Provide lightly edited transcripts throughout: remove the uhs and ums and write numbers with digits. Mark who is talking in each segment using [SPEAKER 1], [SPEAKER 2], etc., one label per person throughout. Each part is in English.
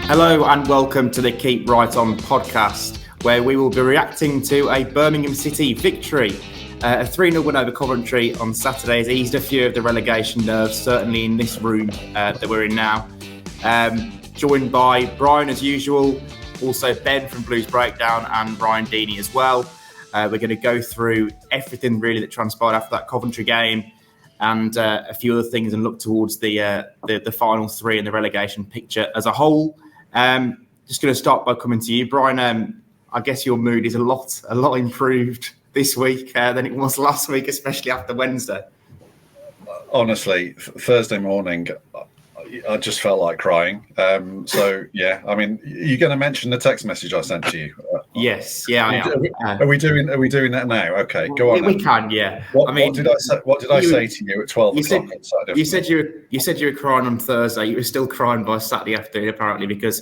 [SPEAKER 1] Hello and welcome to the Keep Right On podcast, where we will be reacting to a Birmingham City victory. A 3-0 win over Coventry on Saturday has eased a few of the relegation nerves, certainly in this room that we're in now. Joined by Brian as usual, also Ben from Blues Breakdown and Ryan Deeney as well. We're going to go through everything really that transpired after that Coventry game and a few other things and look towards the final three in the relegation picture as a whole. Just going to start by coming to you, Brian. I guess your mood is a lot improved this week than it was last week, especially after Wednesday.
[SPEAKER 2] Honestly, Thursday morning, I just felt like crying. So yeah, I mean, you're going to mention the text message I sent to you.
[SPEAKER 1] Yes, yeah, I am.
[SPEAKER 2] Are we doing that now? Okay, go on.
[SPEAKER 1] We can, yeah.
[SPEAKER 2] What did I say to you at 12 o'clock on Saturday?
[SPEAKER 1] You said you were crying on Thursday. You were still crying by Saturday afternoon, apparently, because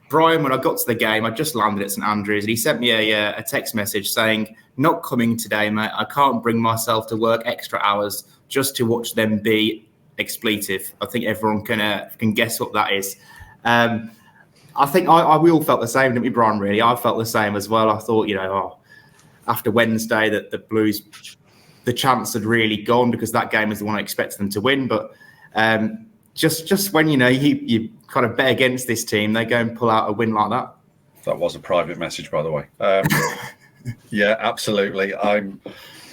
[SPEAKER 1] Brian, when I got to the game, I just landed at St Andrews, and he sent me a text message saying, "Not coming today, mate. I can't bring myself to work extra hours just to watch them be expletive." I think everyone can guess what that is. I think we all felt the same, didn't we, Brian? Really, I felt the same as well. I thought, after Wednesday, that the Blues, the chance had really gone because that game was the one I expected them to win. But just when you kind of bet against this team, they go and pull out a win like that.
[SPEAKER 2] That was a private message, by the way. Yeah, absolutely. I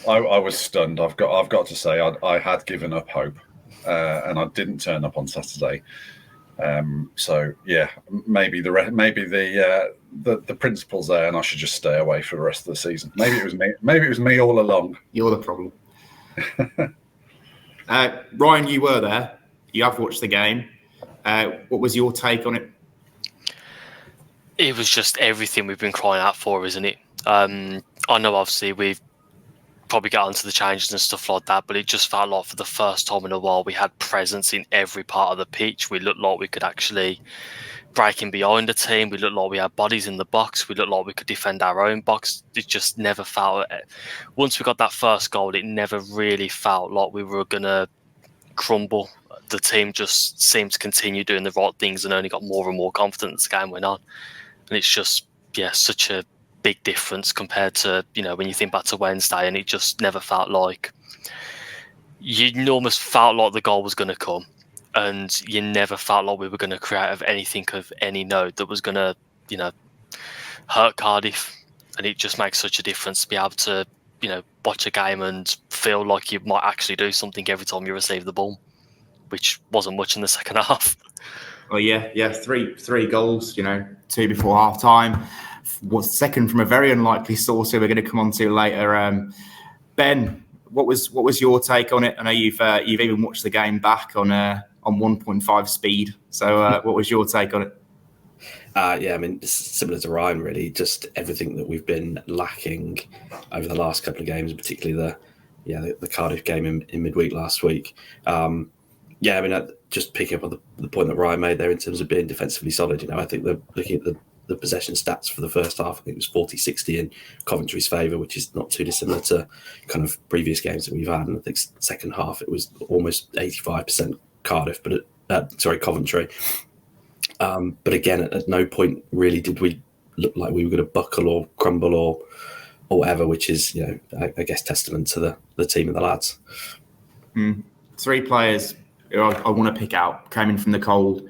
[SPEAKER 2] was stunned. I've got to say, I had given up hope, and I didn't turn up on Saturday. So yeah, maybe the principle's there, and I should just stay away for the rest of the season. Maybe it was me all along.
[SPEAKER 1] You're the problem. Ryan, you were there. You have watched the game. What was your take on it?
[SPEAKER 3] It was just everything we've been crying out for, isn't it? I know obviously we've probably got onto the changes and stuff like that, but it just felt like for the first time in a while we had presence in every part of the pitch. We looked like we could actually break in behind the team. We looked like we had bodies in the box. We looked like we could defend our own box. It just never felt... Once we got that first goal, it never really felt like we were going to crumble. The team just seemed to continue doing the right things and only got more and more confident as the game went on. And it's just, such a big difference compared to, when you think back to Wednesday, and it just never felt like... You almost felt like the goal was going to come, and you never felt like we were going to create of anything of any note that was going to, hurt Cardiff. And it just makes such a difference to be able to, watch a game and feel like you might actually do something every time you receive the ball, which wasn't much in the second half.
[SPEAKER 1] Well, yeah, three goals, 2 before half time. Was second from a very unlikely source who we're going to come on to later. Ben, what was your take on it? I know you've even watched the game back on 1.5 speed. So what was your take on it?
[SPEAKER 4] Yeah, I mean, it's similar to Ryan, really. Just everything that we've been lacking over the last couple of games, particularly the Cardiff game in midweek last week. Yeah, I mean, just picking up on the point that Ryan made there in terms of being defensively solid. I think looking at the possession stats for the first half, I think it was 40-60 in Coventry's favour, which is not too dissimilar to kind of previous games that we've had. And I think second half it was almost 85% Coventry. But again, at no point really did we look like we were going to buckle or crumble or whatever, which is, I guess testament to the team and the lads.
[SPEAKER 1] 3 players who I want to pick out came in from the cold.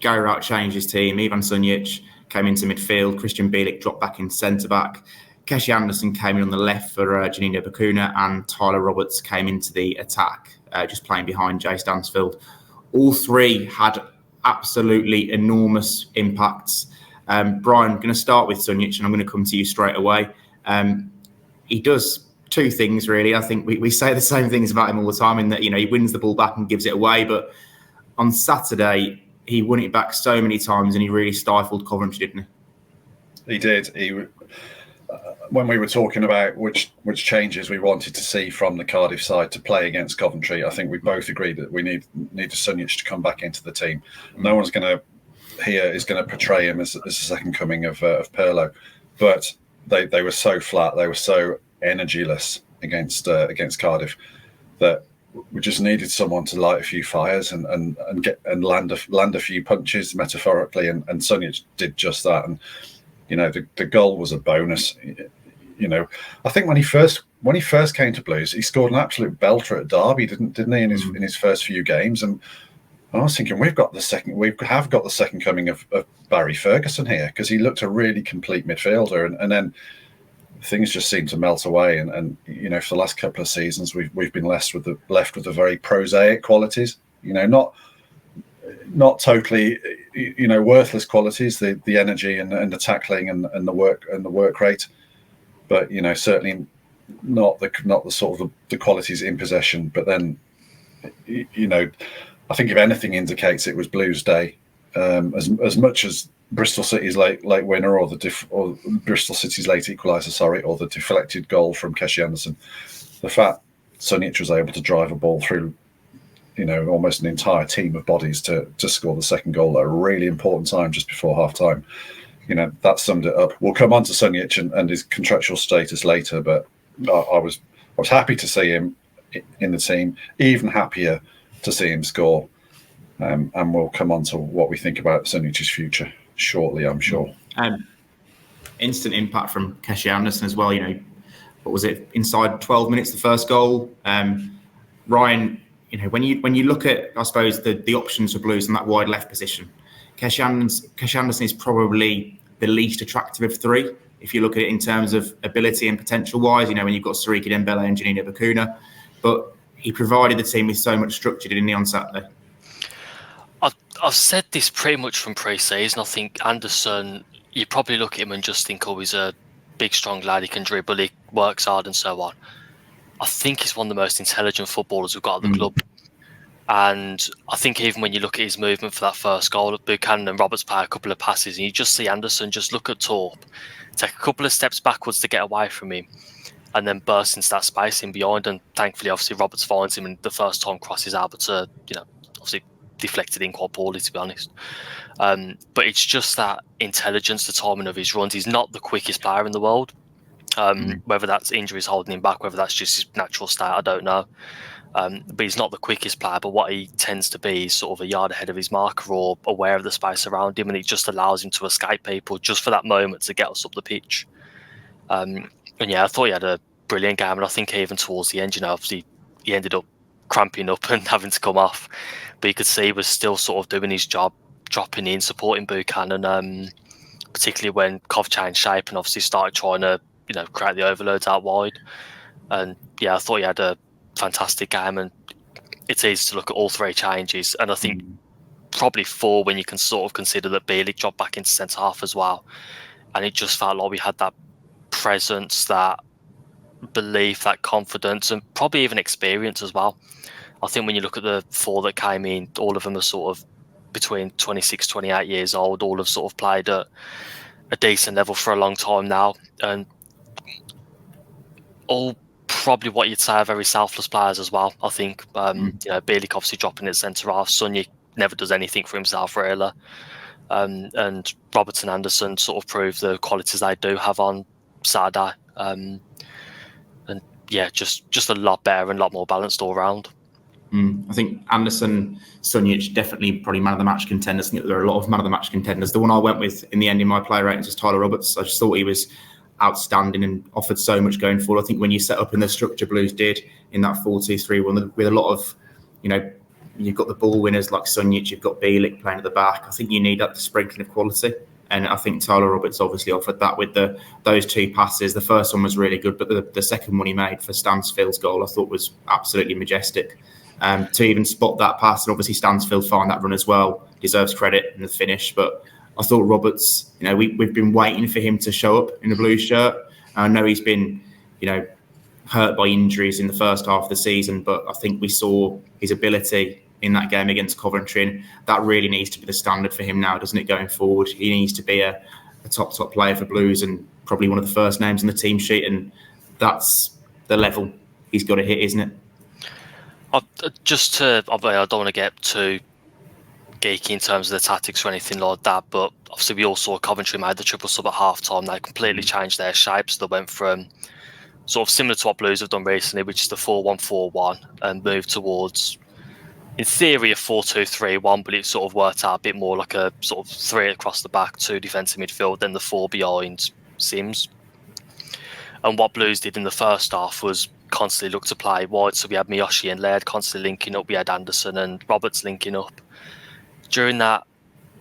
[SPEAKER 1] Gary Rowett changed his team. Ivan Sunjic came into midfield. Christian Bielik dropped back in centre-back. Keshi Anderson came in on the left for Janino Bakuna, and Tyler Roberts came into the attack, just playing behind Jay Stansfield. All 3 had absolutely enormous impacts. Brian, I'm going to start with Sunjic, and I'm going to come to you straight away. He does 2 things, really. I think we say the same things about him all the time, in that, he wins the ball back and gives it away. But on Saturday, he won it back so many times, and he really stifled Coventry, didn't he?
[SPEAKER 2] He did. When we were talking about which changes we wanted to see from the Cardiff side to play against Coventry, I think we both agreed that we need Sunjic to come back into the team. No one's going to portray him as the second coming of Pirlo, but they were so flat, they were so energyless against Cardiff that we just needed someone to light a few fires and land a few punches metaphorically, and Sunjic did just that. And the goal was a bonus. I think when he first came to Blues, he scored an absolute belter at Derby, didn't he, in his first few games? And I was thinking we have got the second coming of Barry Ferguson here, because he looked a really complete midfielder, and then things just seemed to melt away. And for the last couple of seasons, we've been left with the very prosaic qualities. Not totally worthless qualities, the energy and the tackling and the work rate, but certainly not the sort of the qualities in possession. But then I think if anything indicates it was Blues Day, as much as Bristol City's late winner or Bristol City's late equaliser, or the deflected goal from Keshi Anderson, the fact Sunjic was able to drive a ball through almost an entire team of bodies to score the second goal at a really important time just before half time, that summed it up. We'll come on to Sunjic and his contractual status later, but I was happy to see him in the team, even happier to see him score. And we'll come on to what we think about Sunjic's future shortly, I'm sure.
[SPEAKER 1] Instant impact from Keshi Anderson as well. What was it? Inside 12 minutes, the first goal. Ryan, when you look at, I suppose, the options for Blues in that wide left position, Keshi Anderson is probably the least attractive of three. If you look at it in terms of ability and potential wise, when you've got Siriki Dembele and Janina Bakuna, but he provided the team with so much structure, didn't he, on Saturday?
[SPEAKER 3] I've said this pretty much from pre-season. I think Anderson, you probably look at him and just think, he's a big, strong lad. He can dribble, he works hard and so on. I think he's one of the most intelligent footballers we've got at the club. And I think even when you look at his movement for that first goal, Buchanan and Roberts play a couple of passes, and you just see Anderson just look at Torp, take a couple of steps backwards to get away from him, and then burst into that space in behind. And thankfully, obviously, Roberts finds him, and the first time crosses able to, obviously deflected in quite poorly, to be honest. But it's just that intelligence, the timing of his runs. He's not the quickest player in the world. Whether that's injuries holding him back, whether that's just his natural state, I don't know. But he's not the quickest player, but what he tends to be is sort of a yard ahead of his marker or aware of the space around him, and it just allows him to escape people just for that moment to get us up the pitch. And yeah, I thought he had a brilliant game, and I think even towards the end, obviously he ended up cramping up and having to come off, but you could see he was still sort of doing his job, dropping in, supporting Buchanan, particularly when Cov changed shape and obviously started trying to create the overloads out wide. And yeah, I thought he had a fantastic game, and it's easy to look at all three changes, and I think probably four when you can sort of consider that Bielik dropped back into centre half as well, and it just felt like we had that presence, that belief, that confidence, and probably even experience as well. I think when you look at the four that came in, all of them are sort of between 26, 28 years old, all have sort of played at a decent level for a long time now, and all probably what you'd say are very selfless players as well. I think Bielik obviously dropping at centre half. Sunjic never does anything for himself really, and Roberts and Anderson sort of prove the qualities they do have on Saturday. And yeah, just a lot better and a lot more balanced all round.
[SPEAKER 1] I think Anderson, Sunjic, definitely probably man of the match contenders. I think there are a lot of man of the match contenders. The one I went with in the end in my player ratings was Tyler Roberts. I just thought he was outstanding and offered so much going forward. I think when you set up in the structure Blues did in that 4-2-3-1 with a lot of, you've got the ball winners like Sunjic, you've got Bielik playing at the back. I think you need that sprinkling of quality. And I think Tyler Roberts obviously offered that with those two passes. The first one was really good, but the second one he made for Stansfield's goal I thought was absolutely majestic. To even spot that pass, and obviously Stansfield find that run as well, deserves credit in the finish. But I thought Roberts, we've been waiting for him to show up in a Blues shirt. I know he's been, hurt by injuries in the first half of the season, but I think we saw his ability in that game against Coventry, and that really needs to be the standard for him now, doesn't it, going forward? He needs to be a top player for Blues and probably one of the first names on the team sheet, and that's the level he's got to hit, isn't it?
[SPEAKER 3] I don't want to get too geeky in terms of the tactics or anything like that, but obviously we all saw Coventry made the triple sub at half time. They completely changed their shape, so they went from sort of similar to what Blues have done recently, which is the 4-1-4-1, and move towards, in theory, a 4-2-3-1, but it sort of worked out a bit more like a sort of 3 across the back, 2 defensive midfield, then the 4 behind Sims. And what Blues did in the first half was constantly look to play wide. So we had Miyoshi and Laird constantly linking up. We had Anderson and Roberts linking up. During that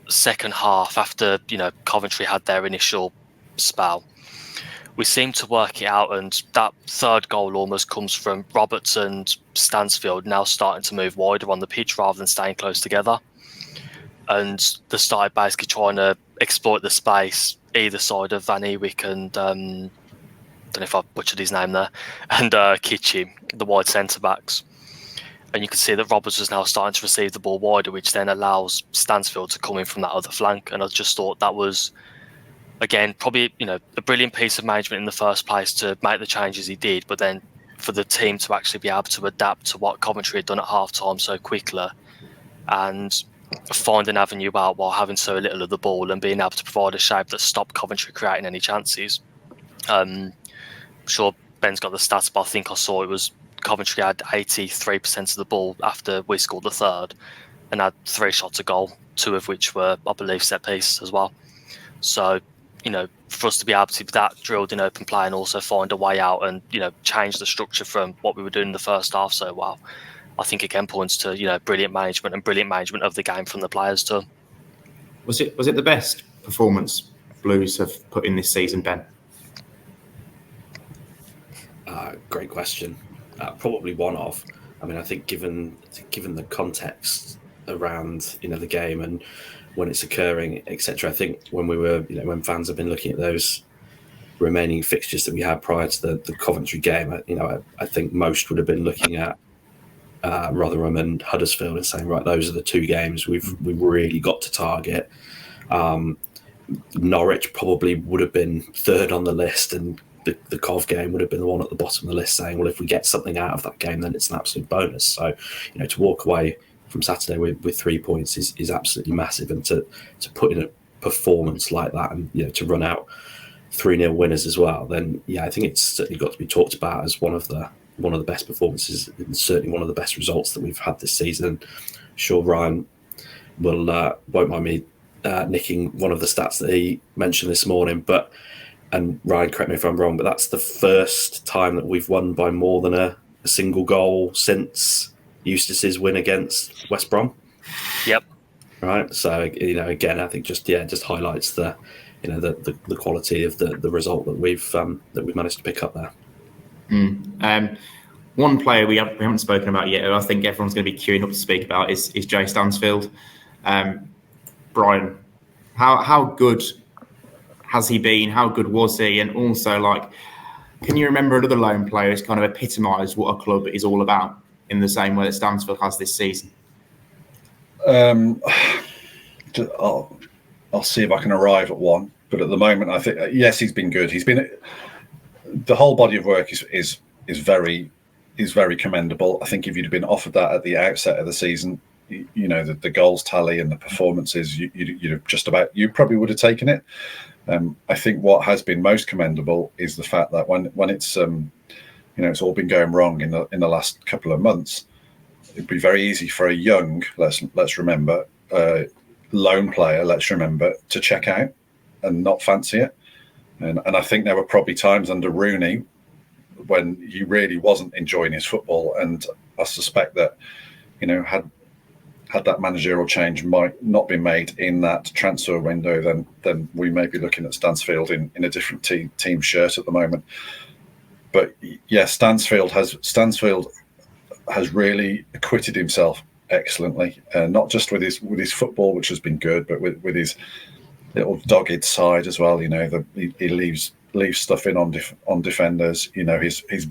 [SPEAKER 3] second half, after Coventry had their initial spell, we seemed to work it out, and that third goal almost comes from Roberts and Stansfield now starting to move wider on the pitch rather than staying close together. And they started basically trying to exploit the space either side of Van Ewijk and I don't know if I butchered his name there, and Kitchie, the wide centre-backs. And you can see that Roberts was now starting to receive the ball wider, which then allows Stansfield to come in from that other flank. And I just thought that was, again, probably a brilliant piece of management in the first place to make the changes he did, but then for the team to actually be able to adapt to what Coventry had done at half-time so quickly and find an avenue out while having so little of the ball and being able to provide a shape that stopped Coventry creating any chances. I'm sure Ben's got the stats, but I think I saw it was Coventry had 83% of the ball after we scored the third and had 3 shots a goal, 2 of which were, I believe, set piece as well. So, for us to be able to be that drilled in open play and also find a way out and, change the structure from what we were doing in the first half so well, I think again points to, brilliant management of the game from the players too.
[SPEAKER 1] Was it the best performance Blues have put in this season, Ben?
[SPEAKER 4] Great question. Probably one of. I mean, I think given the context around the game and when it's occurring, etc. I think when we were when fans have been looking at those remaining fixtures that we had prior to the Coventry game, I think most would have been looking at Rotherham and Huddersfield and saying, right, those are the 2 games we've really got to target. Norwich probably would have been third on the list, and the Cov game would have been the one at the bottom of the list, saying, well, if we get something out of that game, then it's an absolute bonus. So, to walk away from Saturday with 3 points is absolutely massive, and to put in a performance like that and to run out 3-0 winners as well, then I think it's certainly got to be talked about as one of the best performances and certainly one of the best results that we've had this season. Sure, Ryan won't mind me nicking one of the stats that he mentioned this morning, and Ryan, correct me if I'm wrong, but that's the first time that we've won by more than a single goal since Eustace's win against West Brom.
[SPEAKER 3] Yep.
[SPEAKER 4] Right. So again, I think just highlights the quality of the result that we've managed to pick up there.
[SPEAKER 1] One player we haven't spoken about yet, who I think everyone's going to be queuing up to speak about, is Jay Stansfield. Brian, how good has he been? How good was he? And also, can you remember another lone player who's kind of epitomised what a club is all about in the same way that Stansfield has this season?
[SPEAKER 2] I'll see if I can arrive at one. But at the moment, I think, yes, he's been good. The whole body of work is very commendable. I think if you'd have been offered that at the outset of the season, the goals tally and the performances, you probably would have taken it. I think what has been most commendable is the fact that when it's it's all been going wrong in the last couple of months, it'd be very easy for a young, let's remember, lone player, to check out and not fancy it. And I think there were probably times under Rooney when he really wasn't enjoying his football, and I suspect that had that managerial change might not be made in that transfer window, then we may be looking at Stansfield in a different team shirt at the moment. But yeah, Stansfield has really acquitted himself excellently, not just with his football, which has been good, but with his little dogged side as well. He leaves stuff in on defenders. His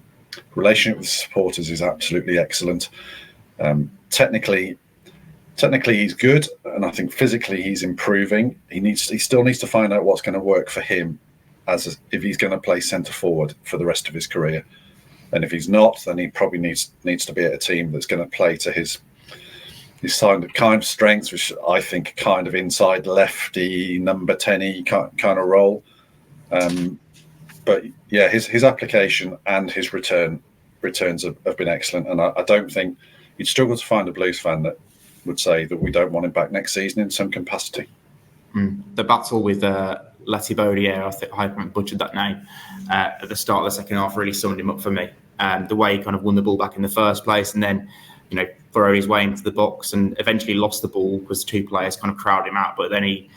[SPEAKER 2] relationship with supporters is absolutely excellent. Technically he's good, and I think physically he's improving. He still needs to find out what's going to work for him if he's going to play centre forward for the rest of his career. And if he's not, then he probably needs to be at a team that's going to play to his kind of strengths, which I think kind of inside lefty, number 10-y kind of role. but yeah, his application and his returns have been excellent, and I don't think you'd struggle to find a Blues fan that would say that we don't want him back next season in some capacity.
[SPEAKER 1] The battle with Letty Baudier, I think I haven't butchered that name, at the start of the second half really summed him up for me. The way he kind of won the ball back in the first place, and then burrow his way into the box and eventually lost the ball because two players kind of crowded him out. But then he,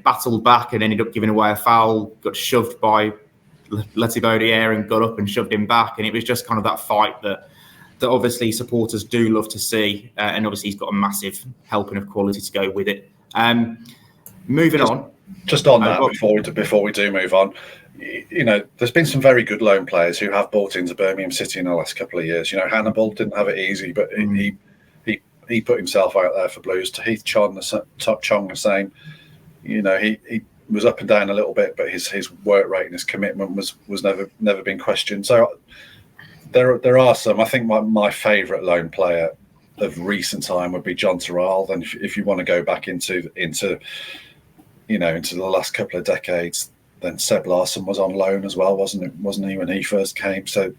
[SPEAKER 1] battled back and ended up giving away a foul, got shoved by Letty Baudier and got up and shoved him back. And it was just kind of that fight that obviously supporters do love to see. And obviously he's got a massive helping of quality to go with it. Moving on.
[SPEAKER 2] Just on that, before we do move on, there's been some very good loan players who have bought into Birmingham City in the last couple of years. Hannibal didn't have it easy, but he put himself out there for Blues. Heath Chong the same. He was up and down a little bit, but his work rate and his commitment was never been questioned. So there are some. I think my favourite loan player of recent time would be John Terrell. Then if you want to go back into the last couple of decades, then Seb Larson was on loan as well, wasn't he, when he first came? So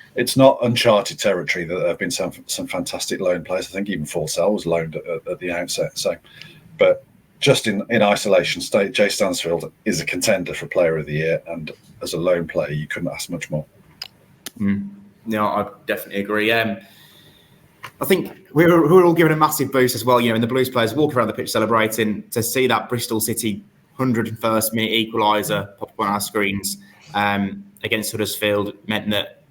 [SPEAKER 2] it's not uncharted territory that there have been some fantastic loan players. I think even Forsell was loaned at the outset. So, but just in isolation, Jay Stansfield is a contender for Player of the Year, and as a loan player, you couldn't ask much more.
[SPEAKER 1] No, I definitely agree. I think we're all given a massive boost as well. And the Blues players walk around the pitch celebrating. To see that Bristol City 101st minute equaliser pop up on our screens against Huddersfield meant that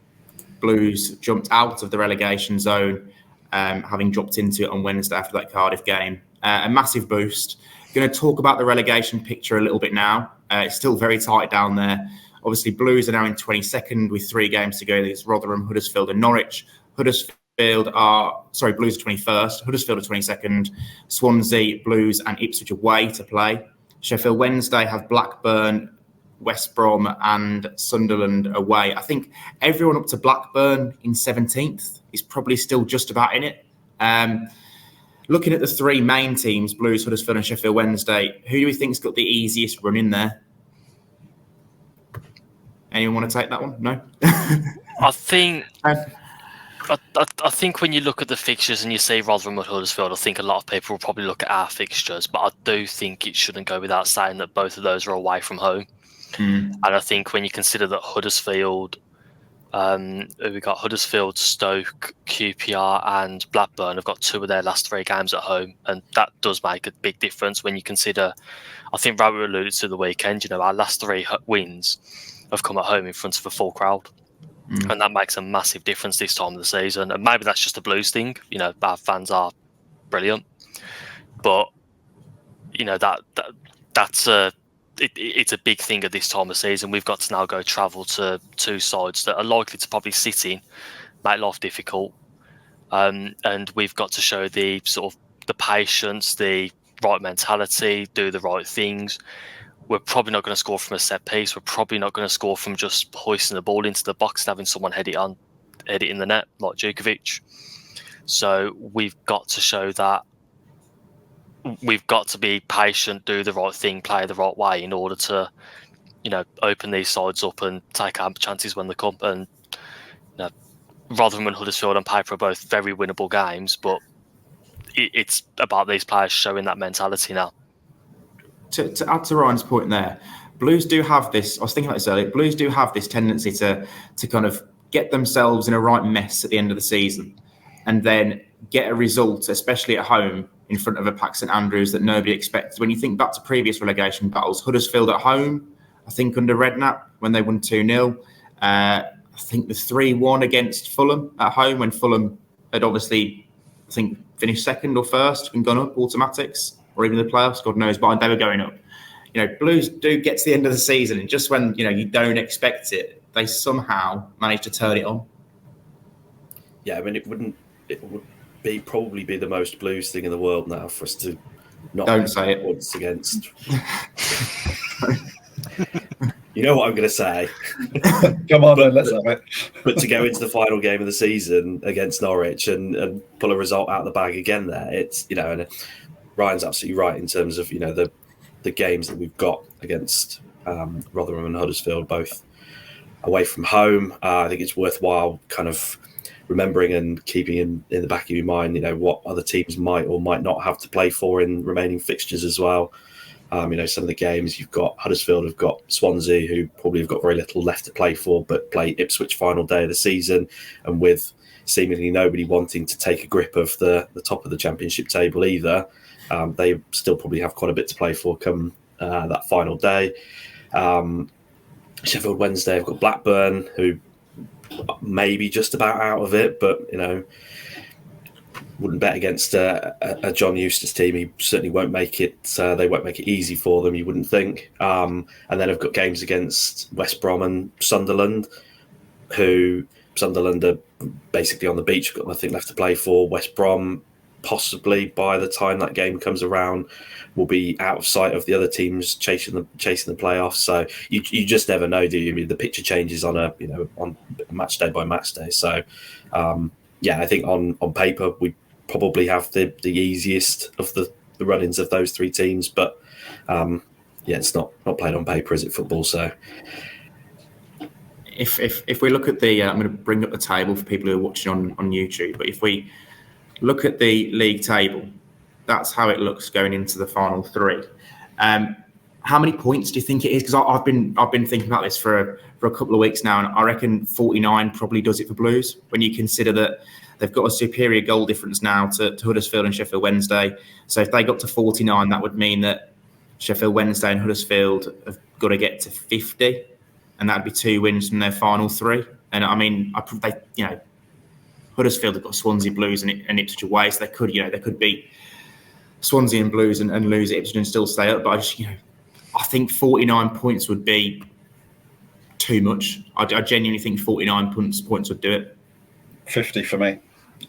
[SPEAKER 1] Blues jumped out of the relegation zone, having dropped into it on Wednesday after that Cardiff game. A massive boost. Going to talk about the relegation picture a little bit now. It's still very tight down there. Obviously, Blues are now in 22nd with 3 games to go. There's Rotherham, Huddersfield and Norwich. Blues are 21st. Huddersfield are 22nd. Swansea, Blues and Ipswich away to play. Sheffield Wednesday have Blackburn, West Brom and Sunderland away. I think everyone up to Blackburn in 17th is probably still just about in it. Looking at the 3 main teams, Blues, Huddersfield and Sheffield Wednesday, who do we think's got the easiest run in there? Anyone want to take that one? No?
[SPEAKER 3] I think when you look at the fixtures and you see Rotherham and Huddersfield, I think a lot of people will probably look at our fixtures, but I do think it shouldn't go without saying that both of those are away from home. And I think when you consider that Huddersfield, we got Huddersfield, Stoke, QPR and Blackburn have got 2 of their last 3 games at home, and that does make a big difference when you consider, I think Rowett alluded to the weekend, our last 3 wins have come at home in front of a full crowd. And that makes a massive difference this time of the season. And maybe that's just a Blues thing. Our fans are brilliant, but that's it's a big thing at this time of season. We've got to now go travel to 2 sides that are likely to probably sit in, make life difficult, and we've got to show the sort of the patience, the right mentality, do the right things. We're probably not going to score from a set piece. We're probably not going to score from just hoisting the ball into the box and having someone head it in the net like Djukovic. So we've got to show that we've got to be patient, do the right thing, play the right way in order to, open these sides up and take our chances when they come. And Rotherham and Huddersfield on paper are both very winnable games, but it's about these players showing that mentality now.
[SPEAKER 1] To add to Ryan's point there, Blues do have this, I was thinking about this earlier, Blues do have this tendency to kind of get themselves in a right mess at the end of the season and then get a result, especially at home, in front of a packed St Andrews that nobody expected. When you think back to previous relegation battles, Huddersfield at home, I think under Redknapp, when they won 2-0. I think the 3-1 against Fulham at home, when Fulham had obviously, I think, finished second or first and gone up automatics, or even the playoffs, God knows, but they were going up. Blues do get to the end of the season, and just when you don't expect it, they somehow manage to turn it on.
[SPEAKER 4] Yeah, I mean, it would probably be the most Blues thing in the world now for us to not
[SPEAKER 1] don't say it
[SPEAKER 4] once against. You know what I'm going to say.
[SPEAKER 2] Come on, then, let's have it.
[SPEAKER 4] But to go into the final game of the season against Norwich and pull a result out of the bag again there, it's, and Ryan's absolutely right in terms of, the games that we've got against Rotherham and Huddersfield, both away from home. I think it's worthwhile kind of remembering and keeping in the back of your mind, what other teams might or might not have to play for in remaining fixtures as well. Some of the games you've got, Huddersfield have got Swansea, who probably have got very little left to play for, but play Ipswich final day of the season, and with seemingly nobody wanting to take a grip of the top of the Championship table either, they still probably have quite a bit to play for come that final day. Sheffield Wednesday have got Blackburn, who maybe just about out of it, but wouldn't bet against a John Eustace team. He certainly won't make it. They won't make it easy for them, you wouldn't think. And then I've got games against West Brom and Sunderland, who Sunderland are basically on the beach, got nothing left to play for. West Brom, possibly by the time that game comes around, will be out of sight of the other teams chasing the playoffs. So you just never know, do you? I mean, the picture changes on on match day by match day. So I think on paper we probably have the easiest of the run-ins of those three teams, but it's not played on paper, is it, football? So
[SPEAKER 1] if we look at I'm going to bring up the table for people who are watching on YouTube, but if we look at the league table, that's how it looks going into the final three. How many points do you think it is? Because I've been thinking about this for a couple of weeks now, and I reckon 49 probably does it for Blues, when you consider that they've got a superior goal difference now to Huddersfield and Sheffield Wednesday. So if they got to 49, that would mean that Sheffield Wednesday and Huddersfield have got to get to 50, and that'd be 2 wins from their final three. And I mean, Huddersfield have got Swansea Blues and Ipswich away, so they could beat Swansea and Blues and lose at Ipswich and still stay up. But I think 49 points would be too much. I genuinely think 49 points would do it.
[SPEAKER 2] 50 for me.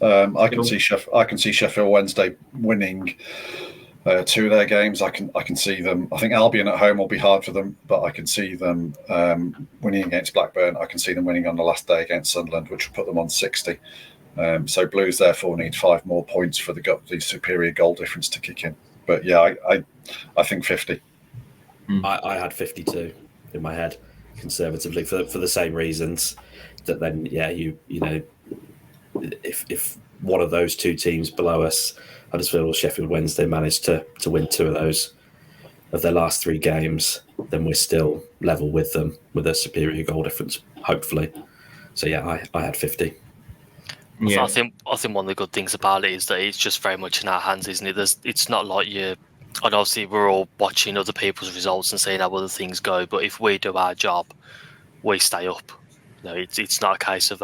[SPEAKER 2] I can see Sheffield Wednesday winning 2 of their games. I can see them. I think Albion at home will be hard for them, but I can see them winning against Blackburn. I can see them winning on the last day against Sunderland, which will put them on 60. So Blues therefore need 5 more points for the superior goal difference to kick in. But yeah, I think 50.
[SPEAKER 4] I had 52 in my head, conservatively, for the same reasons. That then, if one of those 2 teams below us, Huddersfield or Sheffield Wednesday, managed to win 2 of those of their last 3 games, then we're still level with them with a superior goal difference, hopefully. So yeah, I had 50.
[SPEAKER 3] Yeah. I think one of the good things about it is that it's just very much in our hands, isn't it? It's not like and obviously we're all watching other people's results and seeing how other things go, but if we do our job, we stay up. It's not a case of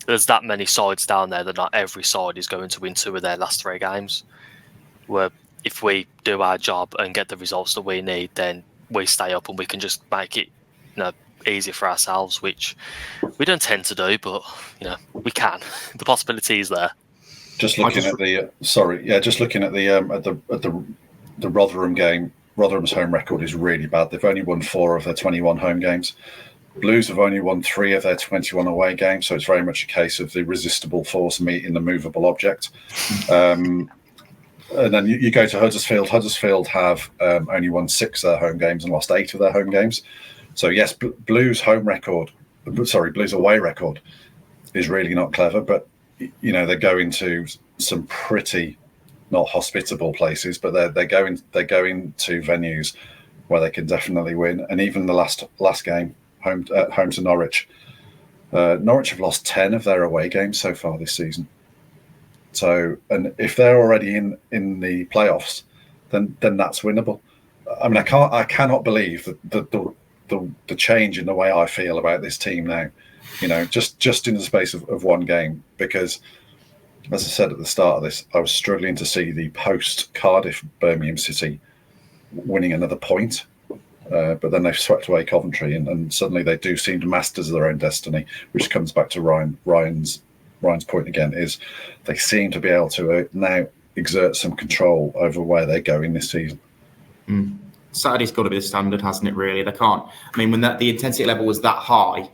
[SPEAKER 3] there's that many sides down there that not every side is going to win 2 of their last 3 games. Where if we do our job and get the results that we need, then we stay up and we can just make it easy for ourselves, which we don't tend to do, but we can. The possibility is there.
[SPEAKER 2] Just looking at the Rotherham game. Rotherham's home record is really bad. They've only won 4 of their 21 home games. Blues have only won 3 of their 21 away games, so it's very much a case of the resistible force meeting the movable object. And then you go to Huddersfield. Huddersfield have only won 6 of their home games and lost 8 of their home games. So yes, Blues away record is really not clever, but they go into some pretty not hospitable places, but they go into venues where they can definitely win. And even the last game home to Norwich, Norwich have lost 10 of their away games so far this season. So, and if they're already in the playoffs, then that's winnable. I mean, I cannot believe that the change in the way I feel about this team now, just in the space of 1 game, because as I said at the start of this, I was struggling to see the post-Cardiff Birmingham City winning another point. But then they've swept away Coventry, and suddenly they do seem to masters of their own destiny, which comes back to Ryan's point again, is they seem to be able to now exert some control over where they're going this season.
[SPEAKER 1] Saturday's got to be the standard, hasn't it, really? They can't. I mean, when the intensity level was that high,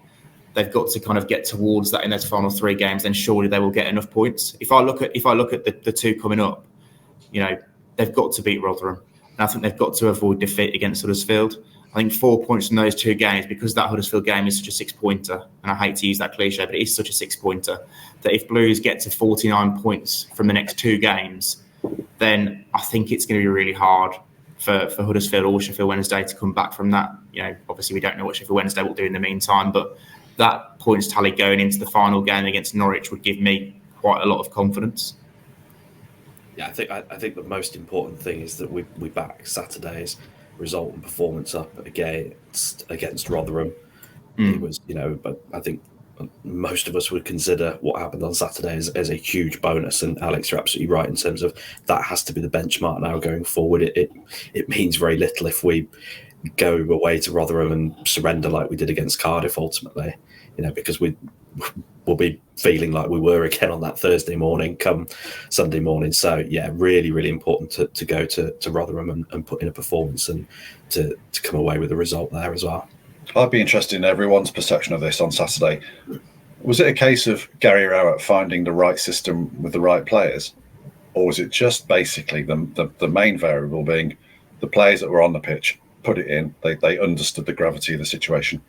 [SPEAKER 1] they've got to kind of get towards that in those final 3 games, then surely they will get enough points. If I look at the 2 coming up, they've got to beat Rotherham. And I think they've got to avoid defeat against Huddersfield. I think 4 points from those 2 games, because that Huddersfield game is such a 6-pointer, and I hate to use that cliche, but it is such a 6-pointer, that if Blues get to 49 points from the next 2 games, then I think it's going to be really hard for Huddersfield or Sheffield Wednesday to come back from that. Obviously we don't know what Sheffield Wednesday will do in the meantime, but that points tally going into the final game against Norwich would give me quite a lot of confidence.
[SPEAKER 4] Yeah, I think the most important thing is that we back Saturday's result and performance up against Rotherham. It was, but I think most of us would consider what happened on Saturday as a huge bonus. And Alex, you're absolutely right in terms of that has to be the benchmark now going forward. It means very little if we go away to Rotherham and surrender like we did against Cardiff ultimately, because we'll be feeling like we were again on that Thursday morning come Sunday morning. So yeah, really, really important to go to Rotherham and put in a performance and to come away with a result there as well.
[SPEAKER 2] I'd be interested in everyone's perception of this on Saturday. Was it a case of Gary Rowett finding the right system with the right players? Or was it just basically the main variable being the players that were on the pitch, put it in, they understood the gravity of the situation?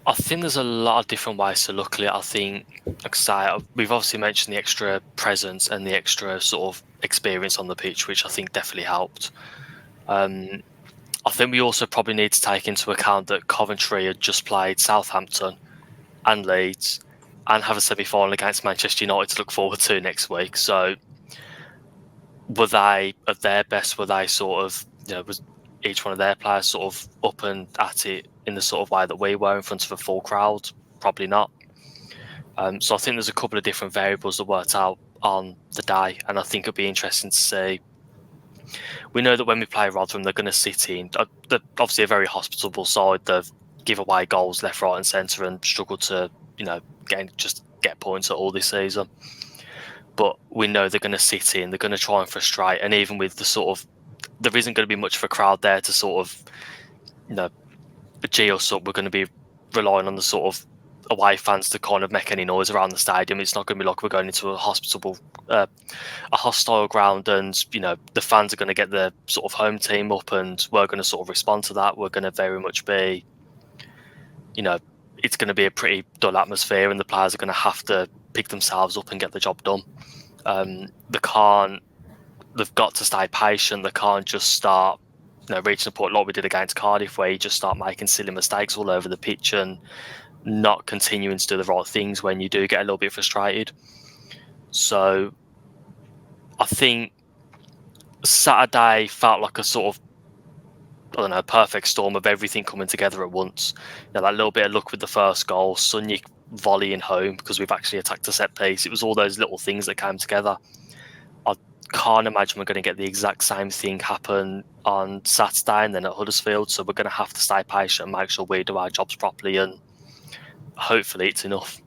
[SPEAKER 3] I think there's a lot of different ways to look at it. I think, like I say, we've obviously mentioned the extra presence and the extra sort of experience on the pitch, which I think definitely helped. I think we also probably need to take into account that Coventry had just played Southampton and Leeds and have a semi-final against Manchester United to look forward to next week. So were they at their best? Were they sort of, was each one of their players sort of up and at it in the sort of way that we were in front of a full crowd? Probably not. So I think there's a couple of different variables that worked out on the day, and I think it'll be interesting to see. We know that when we play Rotherham, they're going to sit in. They're obviously a very hospitable side. They've give away goals left, right, and centre, and struggled to, get points at all this season. But we know they're going to sit in. They're going to try and frustrate, and even with the sort of, there isn't going to be much of a crowd there to sort of, G us up. We're going to be relying on the sort of away fans to kind of make any noise around the stadium. It's not going to be like we're going into a hostile ground, and the fans are going to get the sort of home team up, and we're going to sort of respond to that. We're going to very much be, it's going to be a pretty dull atmosphere, and the players are going to have to pick themselves up and get the job done. They've got to stay patient. They can't just start reaching a point like we did against Cardiff, where you just start making silly mistakes all over the pitch and not continuing to do the right things when you do get a little bit frustrated. So I think Saturday felt like a sort of, perfect storm of everything coming together at once. That little bit of luck with the first goal, Sunjic volleying home because we've actually attacked a set piece. It was all those little things that came together. I can't imagine we're going to get the exact same thing happen on Saturday and then at Huddersfield. So we're going to have to stay patient and make sure we do our jobs properly, and hopefully it's enough.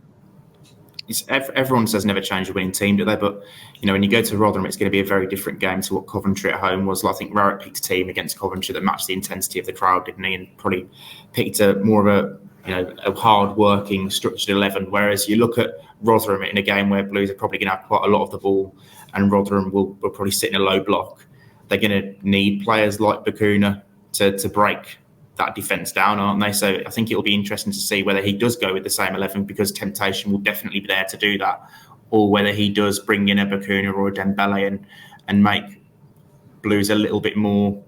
[SPEAKER 1] Everyone says never change a winning team, do they? But when you go to Rotherham, it's going to be a very different game to what Coventry at home was. I think Rowett picked a team against Coventry that matched the intensity of the crowd, didn't he? And probably picked more of a hard-working, structured 11. Whereas you look at Rotherham in a game where Blues are probably going to have quite a lot of the ball, and Rotherham will probably sit in a low block. They're going to need players like Bakuna to break that defence down, aren't they? So I think it'll be interesting to see whether he does go with the same 11, because temptation will definitely be there to do that, or whether he does bring in a Bakuna or a Dembele and make Blues a little bit more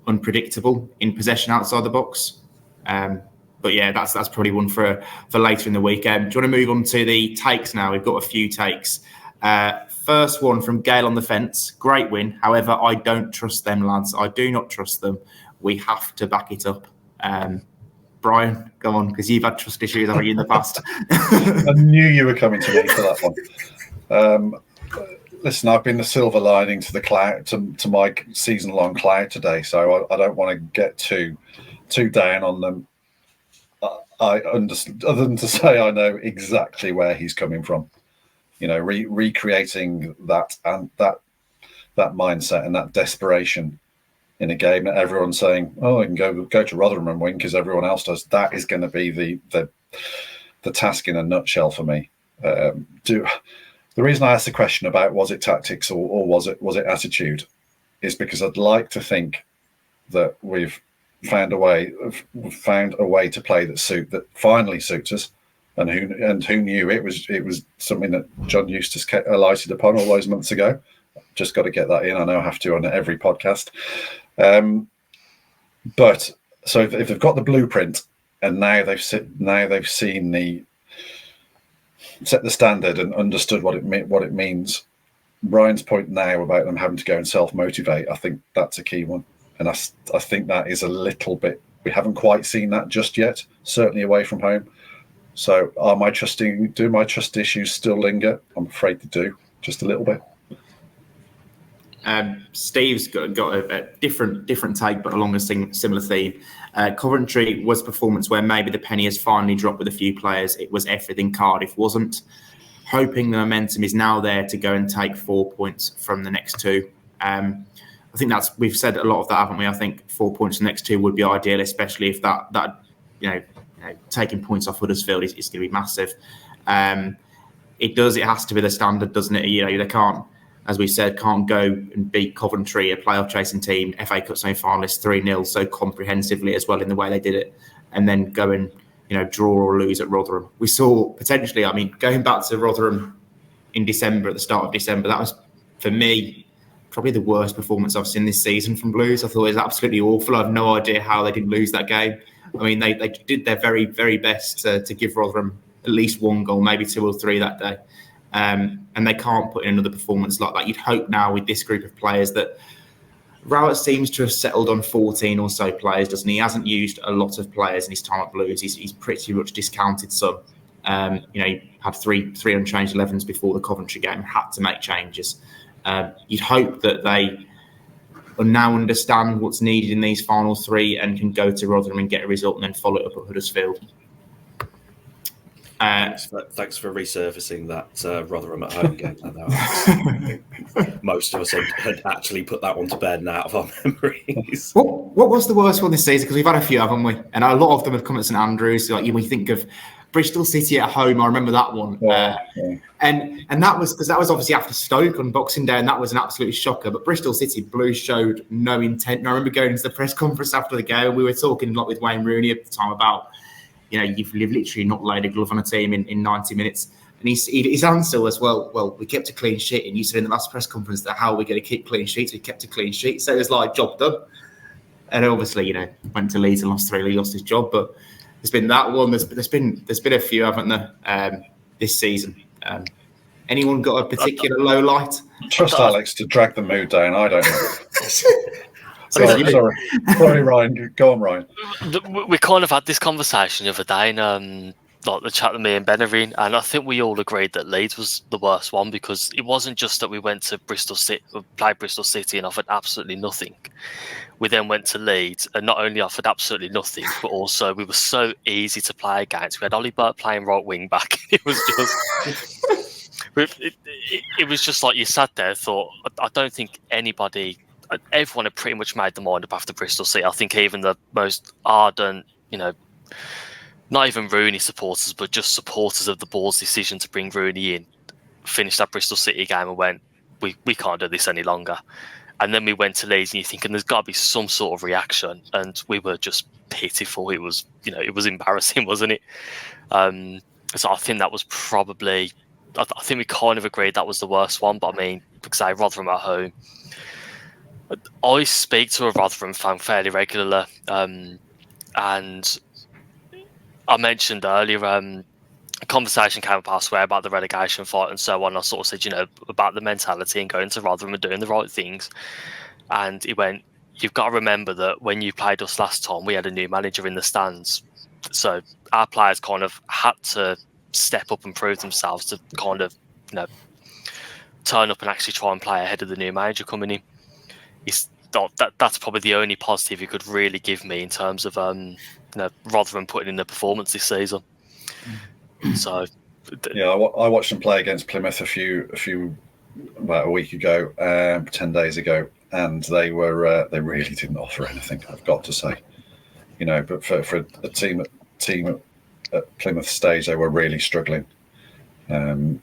[SPEAKER 1] unpredictable in possession outside the box. But yeah, that's probably one for later in the week. Do you want to move on to the takes now? We've got a few takes. First one from Gale on the Fence. Great win. However, I don't trust them, lads. I do not trust them. We have to back it up. Brian, go on, because you've had trust issues, haven't you, in the past?
[SPEAKER 2] I knew you were coming to me for that one. Listen, I've been the silver lining to the cloud, to my season-long cloud today, so I don't want to get too down on them. I understand, other than to say I know exactly where he's coming from. Recreating that and that mindset and that desperation in a game that everyone's saying, "Oh, I can go to Rotherham and win because everyone else does." That is going to be the task in a nutshell for me. The reason I asked the question about was it tactics or was it attitude is because I'd like to think that we've found a way to play that finally suits us. And who knew it was something that John Eustace alighted upon all those months ago. Just got to get that in. I know I have to on every podcast. But so if they've got the blueprint and now they've seen set the standard and understood what it means. Ryan's point now about them having to go and self-motivate, I think that's a key one. And I think that is a little bit, we haven't quite seen that just yet, certainly away from home. So do my trust issues still linger? I'm afraid they do, just a little bit.
[SPEAKER 1] Steve's got a different take, but along a similar theme. Coventry was a performance where maybe the penny has finally dropped with a few players. It was everything Cardiff wasn't. Hoping the momentum is now there to go and take 4 points from the next two. I think we've said a lot of that, haven't we? I think 4 points from the next two would be ideal, especially if that taking points off Huddersfield is going to be massive. It has to be the standard, doesn't it? They can't, as we said, can't go and beat Coventry, a playoff chasing team, FA Cup semi-finalists 3-0 so comprehensively as well in the way they did it, and then go and draw or lose at Rotherham. We saw potentially, going back to Rotherham in December, at the start of December, that was, for me, probably the worst performance I've seen this season from Blues. I thought it was absolutely awful. I have no idea how they didn't lose that game. They did their very, very best to give Rotherham at least one goal, maybe two or three that day. And they can't put in another performance like that. You'd hope now with this group of players that Rowett seems to have settled on 14 or so players, doesn't he? He hasn't used a lot of players in his time at Blues. He's pretty much discounted some. He had three unchanged 11s before the Coventry game, had to make changes. You'd hope that they now understand what's needed in these final three and can go to Rotherham and get a result and then follow it up at Huddersfield.
[SPEAKER 4] Thanks for resurfacing that Rotherham at home game. Most of us had actually put that one to bed and out of our memories.
[SPEAKER 1] What was the worst one this season? Because we've had a few, haven't we? And a lot of them have come at St Andrews. Like we think of Bristol City at home. I remember that one. Yeah. And that was because that was obviously after Stoke on Boxing Day, and that was an absolute shocker. But Bristol City Blues showed no intent. And I remember going to the press conference after the game. We were talking a lot with Wayne Rooney at the time about, you've literally not laid a glove on a team in 90 minutes. And his answer was, well, we kept a clean sheet. And you said in the last press conference that how are we going to keep clean sheets? We kept a clean sheet. So it was like, job done. And obviously, went to Leeds and lost 3, lost his job. But there's been that one. There's been a few, haven't there, this season? Anyone got a particular low light?
[SPEAKER 2] Trust Alex to drag the mood down. I don't know. Sorry, Ryan. Go on, Ryan.
[SPEAKER 3] We kind of had this conversation the other day, and like the chat that me and Ben are in, and I think we all agreed that Leeds was the worst one because it wasn't just that we went to Bristol City, played Bristol City, and offered absolutely nothing. We then went to Leeds and not only offered absolutely nothing, but also we were so easy to play against. We had Ollie Burt playing right wing back. It was just, it was just like you sat there, thought, I don't think everyone had pretty much made the mind up after Bristol City. I think even the most ardent, not even Rooney supporters, but just supporters of the board's decision to bring Rooney in, finished that Bristol City game and went, we can't do this any longer. And then we went to Leeds and you're thinking there's got to be some sort of reaction. And we were just pitiful. It was, it was embarrassing, wasn't it? So I think that was probably, I think we kind of agreed that was the worst one. But because Rotherham at home, I speak to a Rotherham fan fairly regularly, and I mentioned earlier a conversation came up elsewhere about the relegation fight and so on. I sort of said, about the mentality and going to Rotherham and doing the right things. And he went, you've got to remember that when you played us last time, we had a new manager in the stands. So our players kind of had to step up and prove themselves to kind of, turn up and actually try and play ahead of the new manager coming in. That's probably the only positive you could really give me in terms of Rotherham putting in the performance this season. So
[SPEAKER 2] yeah, I watched them play against Plymouth about a week ago, 10 days ago, and they really didn't offer anything, I've got to say. But for a team at Plymouth stage, they were really struggling, and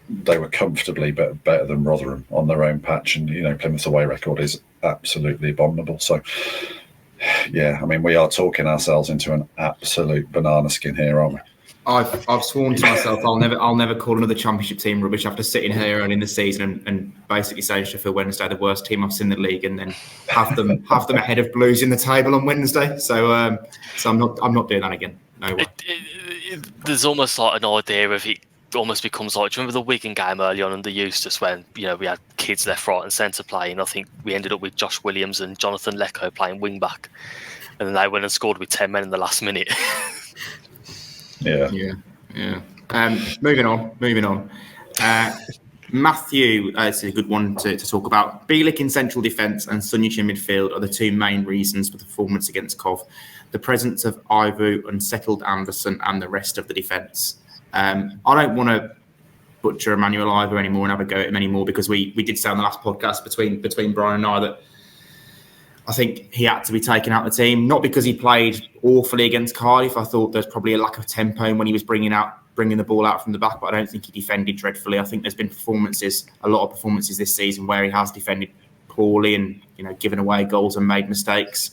[SPEAKER 2] they were comfortably better than Rotherham on their own patch. And Plymouth's away record is absolutely abominable. So Yeah, I mean, we are talking ourselves into an absolute banana skin here, aren't we?
[SPEAKER 1] I've sworn to myself I'll never call another championship team rubbish after sitting here early in the season and basically saying Sheffield Wednesday the worst team I've seen in the league, and then have them ahead of Blues in the table on Wednesday. So I'm not doing that again. No way.
[SPEAKER 3] There's almost like an idea of it. Almost becomes like, do you remember the Wigan game early on under Eustace when we had kids left, right, and centre playing? I think we ended up with Josh Williams and Jonathan Lecco playing wing back, and then they went and scored with 10 men in the last minute.
[SPEAKER 2] Yeah.
[SPEAKER 1] Moving on. Matthew, it's a good one to talk about. Bielik in central defence and Sunjic in midfield are the two main reasons for the performance against Cov. The presence of Ivu, unsettled Anderson, and the rest of the defence. I don't want to butcher Emmanuel Ivu anymore and have a go at him anymore, because we did say on the last podcast between Brian and I that I think he had to be taken out of the team, not because he played awfully against Cardiff. I thought there's probably a lack of tempo when he was bringing the ball out from the back, but I don't think he defended dreadfully. I think there's been a lot of performances this season where he has defended poorly and given away goals and made mistakes.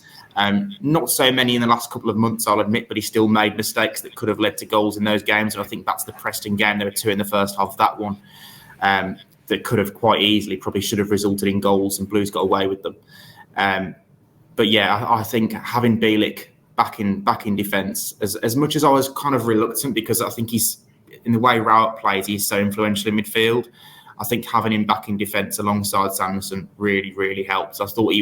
[SPEAKER 1] Not so many in the last couple of months, I'll admit, but he still made mistakes that could have led to goals in those games. And I think that's the Preston game. There were two in the first half of that one that could have quite easily probably should have resulted in goals, and Blues got away with them. But yeah, I think having Bielik back in defence, as much as I was kind of reluctant, because I think he's, in the way Rowett plays, he's so influential in midfield. I think having him back in defence alongside Sanderson really, really helped. I thought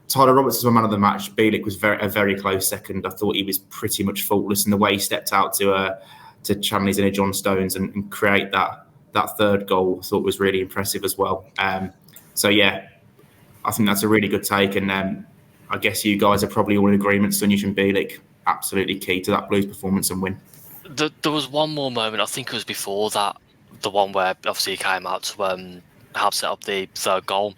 [SPEAKER 1] Tyler Roberts was my man of the match. Bielik was a very close second. I thought he was pretty much faultless in the way he stepped out to channel his inner John Stones and create that third goal. I thought was really impressive as well. So yeah, I think that's a really good take, and I guess you guys are probably all in agreement. Sunjic and Bielik absolutely key to that Blues performance and win.
[SPEAKER 3] There was one more moment, I think it was before that, the one where obviously he came out to help set up the third goal.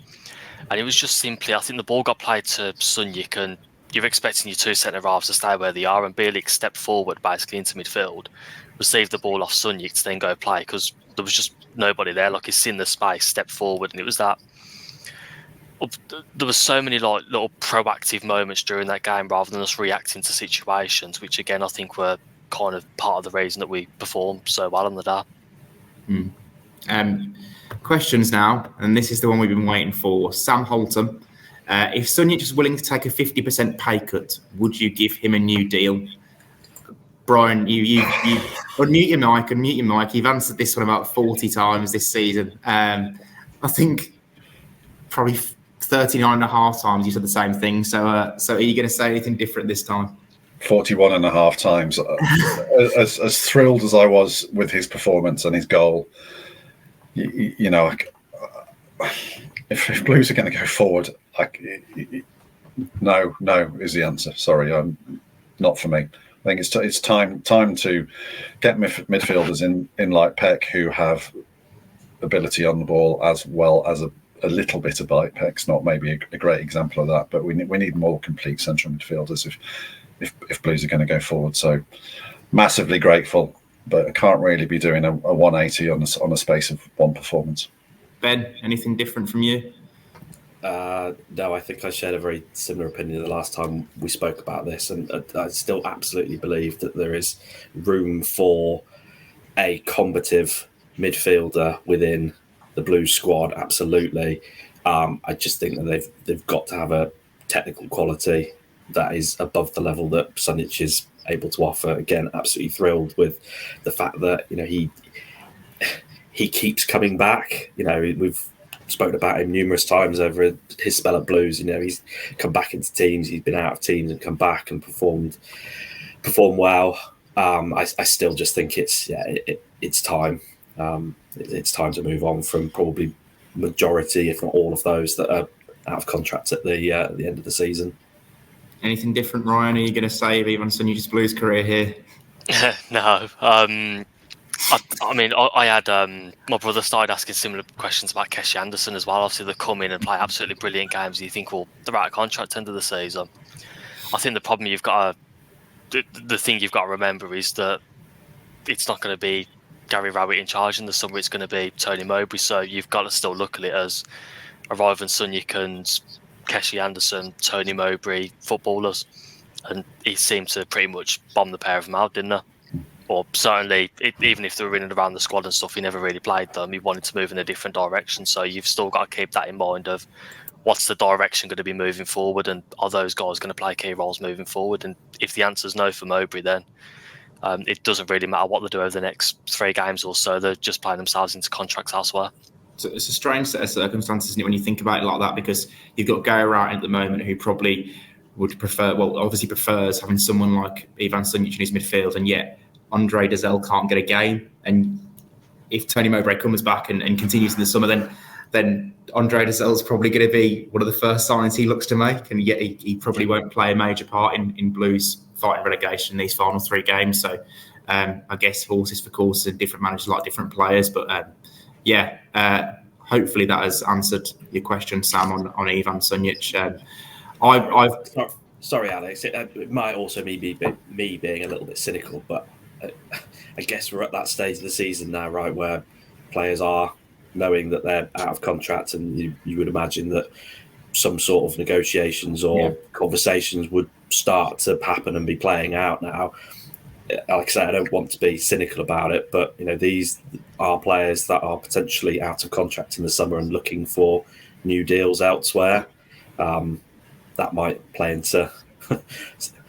[SPEAKER 3] And it was just simply, I think the ball got played to Sunjic, and you're expecting your two centre-halves to stay where they are, and Bielik stepped forward basically into midfield, received the ball off Sunjic to then go play, because there was just nobody there. Like, he's seen the space, stepped forward, and it was that. There were so many little proactive moments during that game rather than us reacting to situations, which again I think were kind of part of the reason that we performed so well on the day.
[SPEAKER 1] Questions now, and this is the one we've been waiting for. Sam Holton, if Sunjic is willing to take a 50% pay cut, would you give him a new deal? Brian, you unmute your mic. You've answered this one about 40 times this season. I think probably 39 and a half times you said the same thing. So are you going to say anything different this time?
[SPEAKER 2] 41 and a half times. As thrilled as I was with his performance and his goal, if Blues are going to go forward, no is the answer. Sorry, not for me. I think it's time to get midfielders in like Peck, who have ability on the ball as well as a little bit of bite. Peck's not maybe a great example of that, but we need more complete central midfielders if Blues are going to go forward. So massively grateful, but I can't really be doing a 180 on a space of one performance.
[SPEAKER 1] Ben, anything different from you?
[SPEAKER 4] No, I think I shared a very similar opinion the last time we spoke about this, and I still absolutely believe that there is room for a combative midfielder within the Blues squad. Absolutely. I just think that they've got to have a technical quality that is above the level that Sunjic is able to offer. Again, absolutely thrilled with the fact that he keeps coming back. We've spoken about him numerous times over his spell at Blues. He's come back into teams, he's been out of teams and come back and performed well. I still just think it's time. It's time to move on from probably majority, if not all of those that are out of contract at the end of the season.
[SPEAKER 1] Anything different, Ryan? Are you going to save Ivan Sunjic's Blues career here?
[SPEAKER 3] No. I mean, I had my brother started asking similar questions about Keshe Anderson as well. Obviously, they come in and play absolutely brilliant games. And you think, well, they're out of contract end of the season. I think the problem the thing you've got to remember is that it's not going to be Gary Rowett in charge in the summer. It's going to be Tony Mowbray. So you've got to still look at it as arriving Sunjic and Keshi Anderson, Tony Mowbray footballers, and he seemed to pretty much bomb the pair of them out, didn't he? Or certainly, even if they were in and around the squad and stuff, he never really played them. He wanted to move in a different direction. So you've still got to keep that in mind of what's the direction going to be moving forward, and are those guys going to play key roles moving forward? And if the answer's no for Mowbray, then it doesn't really matter what they do over the next 3 games or so. They're just playing themselves into contracts elsewhere.
[SPEAKER 1] So it's a strange set of circumstances, isn't it, when you think about it like that, because you've got Gary Rowett at the moment who probably would prefer, well, obviously prefers having someone like Ivan Sunjic in his midfield, and yet Andre Dazelle can't get a game. And if Tony Mowbray comes back and continues in the summer, then Andre Dazelle's probably going to be one of the first signings he looks to make, and yet he probably won't play a major part in Blues fighting relegation in these final 3 games. So I guess horses for courses and different managers like different players. But hopefully that has answered your question, Sam, on Ivan Sunjic.
[SPEAKER 4] Sorry, Alex. It might also be me being a little bit cynical, but I guess we're at that stage of the season now, right, where players are knowing that they're out of contract, and you would imagine that some sort of negotiations or conversations would start to happen and be playing out now. Like I said, I don't want to be cynical about it, but these are players that are potentially out of contract in the summer and looking for new deals elsewhere. That might play into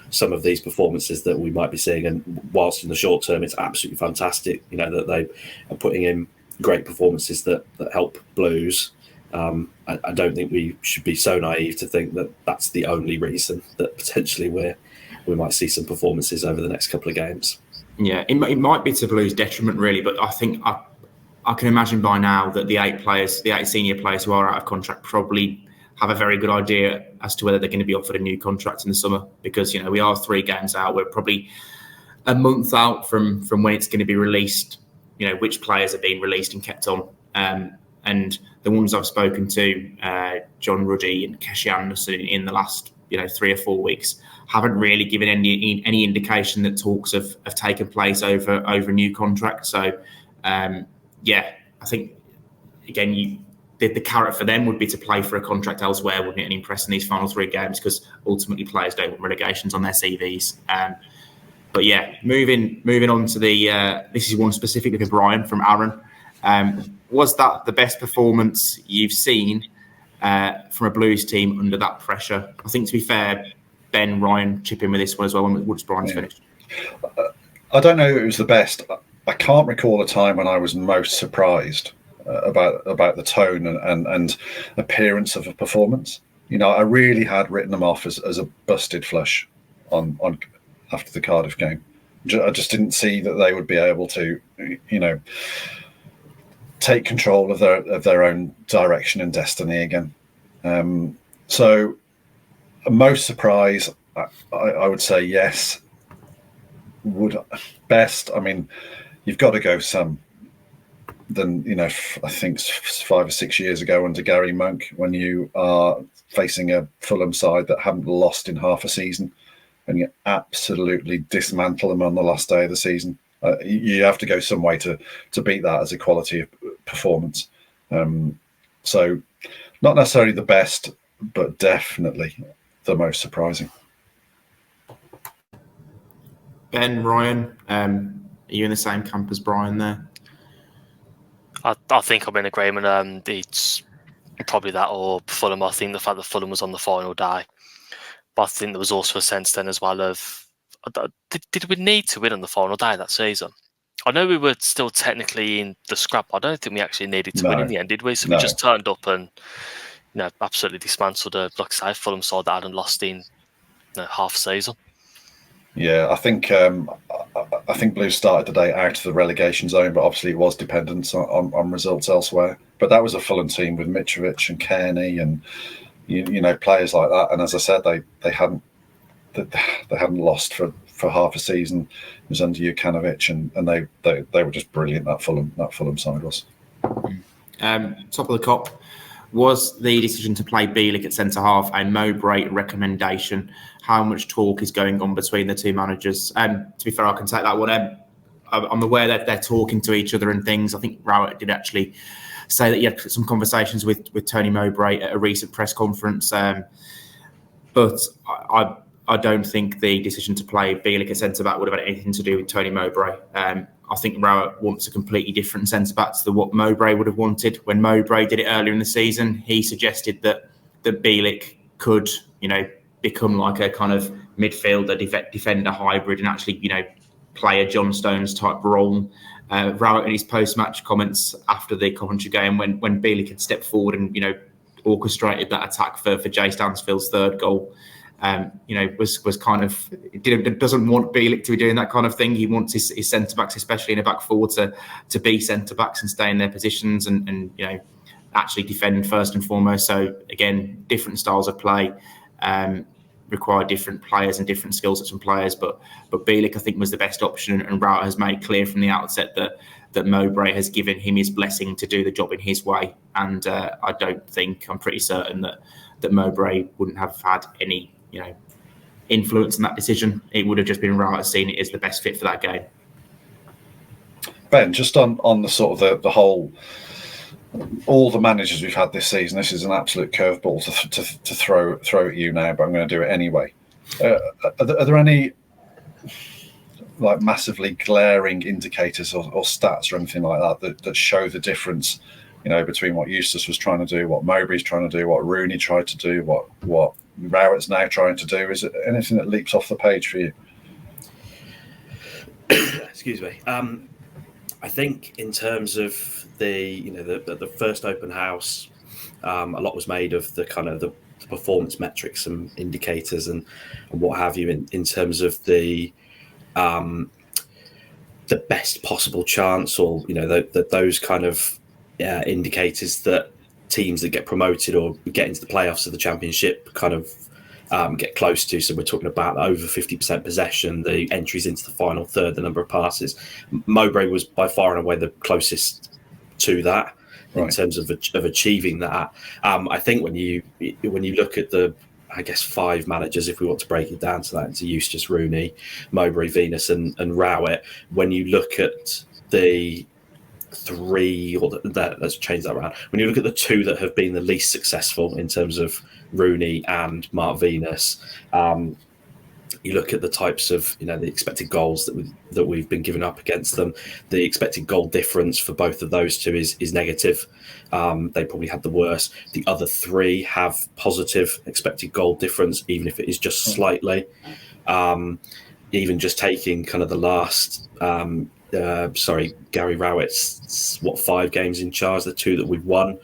[SPEAKER 4] some of these performances that we might be seeing. And whilst in the short term, it's absolutely fantastic, that they are putting in great performances that help Blues. I don't think we should be so naive to think that that's the only reason that potentially we might see some performances over the next couple of games. Yeah,
[SPEAKER 1] it might be to Blues' detriment, really, but I think I can imagine by now that the 8 senior players who are out of contract probably have a very good idea as to whether they're going to be offered a new contract in the summer, because we are 3 games out. We're probably a month out from when it's going to be released. Which players are being released and kept on, and the ones I've spoken to, John Ruddy and Keshi Anderson, in the last 3 or 4 weeks, haven't really given any indication that talks have taken place over a new contract. So I think again the carrot for them would be to play for a contract elsewhere, wouldn't it, and impress in these final 3 games, because ultimately players don't want relegations on their CVs. But yeah, moving on to this is one specifically for Brian from Aaron. Was that the best performance you've seen from a Blues team under that pressure? I think, to be fair, Ben, Ryan chip in with this one as well once Brian's finished.
[SPEAKER 2] I don't know if it was the best. I can't recall a time when I was most surprised about the tone and appearance of a performance. I really had written them off as a busted flush on after the Cardiff game. I just didn't see that they would be able to, take control of their own direction and destiny again. So, most surprise, I would say yes. Best, I mean, you've got to go some. Than I think 5 or 6 years ago under Gary Monk, when you are facing a Fulham side that haven't lost in half a season, and you absolutely dismantle them on the last day of the season. You have to go some way to beat that as a quality of performance. So not necessarily the best, but definitely the most surprising.
[SPEAKER 1] Ben, Ryan, are you in the same camp as Brian there?
[SPEAKER 3] I think I'm in agreement. It's probably that or Fulham. I think the fact that Fulham was on the final day. But I think there was also a sense then as well of, did we need to win on the final day of that season? I know we were still technically in the scrap. I don't think we actually needed to win in the end, did we? So we just turned up and absolutely dismantled a, like I say, Fulham side that hadn't lost in half a season.
[SPEAKER 2] Yeah, I think Blues started the day out of the relegation zone, but obviously it was dependent on results elsewhere. But that was a Fulham team with Mitrovic and Kearney and players like that. And as I said, they hadn't lost for half a season. It was under Jukanovic, and they were just brilliant. That Fulham side was.
[SPEAKER 1] Top of the cop. Was the decision to play Bielik at centre half a Mowbray recommendation? How much talk is going on between the two managers? To be fair, I can take that one. I'm aware that they're talking to each other and things. I think Rowett did actually say that you had some conversations with Tony Mowbray at a recent press conference, but I don't think the decision to play Bielik at centre-back would have had anything to do with Tony Mowbray. I think Rowett wants a completely different centre-back to what Mowbray would have wanted. When Mowbray did it earlier in the season, he suggested that Bielik could, become like a kind of midfielder, defender hybrid and actually, play a John Stones type role. Rowett in his post-match comments after the Coventry game, when Bielik had stepped forward and, orchestrated that attack for Jay Stansfield's third goal, was kind of doesn't want Bielik to be doing that kind of thing. He wants his centre backs, especially in a back four, to be centre backs and stay in their positions and actually defend first and foremost. So again, different styles of play require different players and different skill sets from players. But Bielik, I think, was the best option, and Rowett has made clear from the outset that Mowbray has given him his blessing to do the job in his way. And I'm pretty certain that Mowbray wouldn't have had any influence in that decision. It would have just been Rowett seeing it as the best fit for that game.
[SPEAKER 2] Ben, just on the sort of the whole, all the managers we've had this season, this is an absolute curveball to throw at you now, but I'm going to do it anyway. Are there any like massively glaring indicators or stats or anything like that show the difference, between what Eustace was trying to do, what Mowbray's trying to do, what Rooney tried to do, what Rowett's now trying to do? Is it anything that leaps off the page for you?
[SPEAKER 4] Excuse me. I think in terms of the first open house, a lot was made of the kind of the performance metrics and indicators and what have you in terms of the best possible chance, or those kind of indicators that teams that get promoted or get into the playoffs of the Championship kind of get close to. So we're talking about over 50% possession, the entries into the final third, the number of passes. Mowbray was by far and away the closest to that in terms of achieving that. I think when you look at the, I guess, 5 managers, if we want to break it down to that, into Eustace, Rooney, Mowbray, Venus and Rowett, when you look at the 3, or let's change that around. When you look at the 2 that have been the least successful in terms of Rooney and Mark Venus, you look at the types of the expected goals that we've been giving up against them. The expected goal difference for both of those 2 is negative. They probably had the worst. The other 3 have positive expected goal difference, even if it is just slightly. Even just taking kind of the last. Gary Rowett's 5 games in charge, the 2 that we've won,